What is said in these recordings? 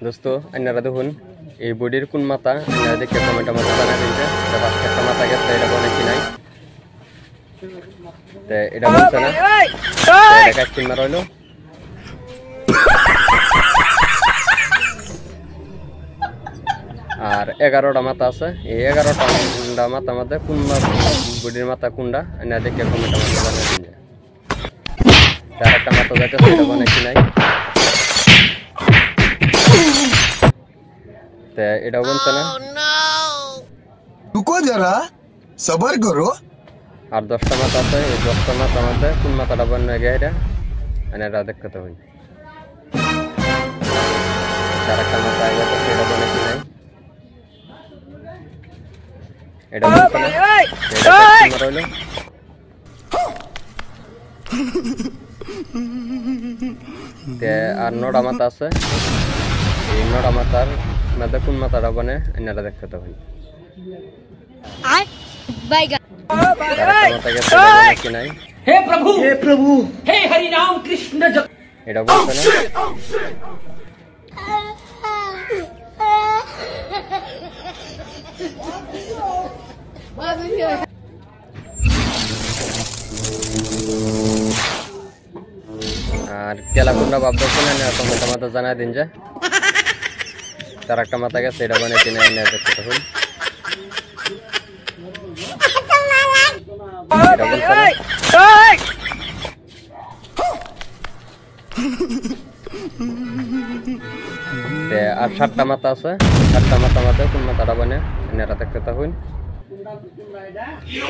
দোস্ত আপনারা দেখুন এই বডির কোন মাথা আপনারা দেখে কমেন্টের মধ্যে জানা দিন যে একটা মাথা গেছে এটা বলে কি নাই তে এটা বলছে না এটা কাটিং মারা হলো আর 11টা মাথা আছে এই 11টা মাথার মধ্যে কোন বডির মাথা কোনটা আপনারা দেখে কমেন্টের মধ্যে জানা দিন তার একটা মাথা যাচ্ছে এটা বলে কি নাই ते इड़ा बनता ना रुको जरा सबर करो और 10टा माथा আছে এই 10টা মাথার মধ্যে কোন মাথাটা বনে গিয়ে এটা মানে এটা দেখতে হবে তার একটা মাথা আইবা তো এটা বনে কি নাই এটা বলতে না এটা কি হলো তে আর 9টা মাথা আছে এই 9টা মাথার মধ্যে কোন মাথাটা বনে আপনারা দেখতে হবে আর বাইগা हे प्रभु हे हरि राम कृष्ण এটা বলতে না আর কেলা কোনটা ভাবতেছ না কমেন্টের মধ্যে জানাই দিন যে তার একটা মাথা গেছে এটা বনে কিনে এনে দেখতে হবে এটা বলতে না তে আর 7টা মাথা আছে 7টা মাথার মধ্যে কোন মাথাটা বনে এনারা দেখতে হইন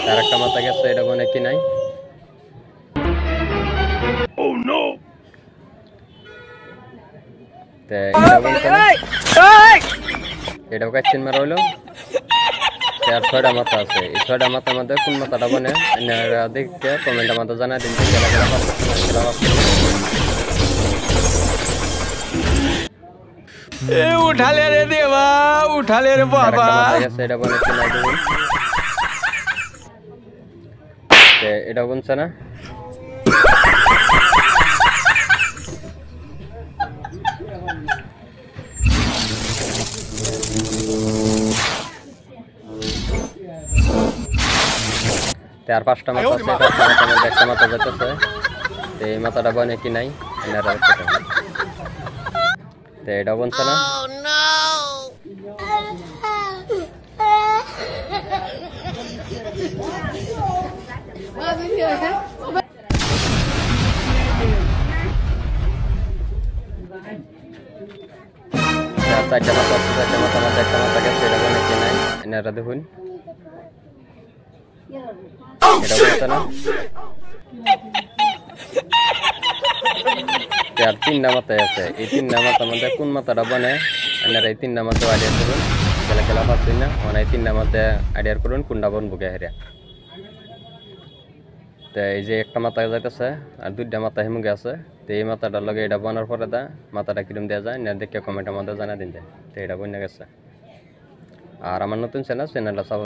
তার একটা মাথা গেছে এটা বনে কি নাই ও নো তে এটা বলতে না এটাও কাচ্চিন মারা হইলো আর 6টা মাথা আছে এই 6টা মাথার মধ্যে কোন মাথাটা বনে এনারা দেখতে কমেন্টের মধ্যে জানাই দিন যে ए उठा ले रे देवा उठा ले रे बाबा এটা বনে কি নাই দেখুন তে এটা বলছে না আর 5টা মাথা আছে 5টা মাথার মধ্যে একটা মাথা যাচ্ছে তো এই মাথাটা বনে কি নাই এনারা দেখতে হবে তো এটা বলছে না চারটা মাথা আছে 4টা মাথার মধ্যে একটা মাথা গেছে এটা বনে কি নাই এনারা দেখুন এটা বলতে না আর 3টা মাথা আছে এই 3টা মাথার মধ্যে কোন মাথাটা বনে আপনারা এই 3টা মাথা আইডিয়া করুন খেলা পাচ্ছেন না মানে এই 3টা মাথা আইডিয়া করুন কোনটা বনবো হেরা তো এই যে একটা মাথা যাইতেছে আর 2টা মাথা হিমুগে আছে তো এই মাথাটার লগে এটা বনার পরে দা মাথাটা কিরম দেওয়া যায় না দেখে কমেন্টের মধ্যে জানা দিন যায় তো এটা বনে গেছে আর আমার নতুন চ্যানেলটা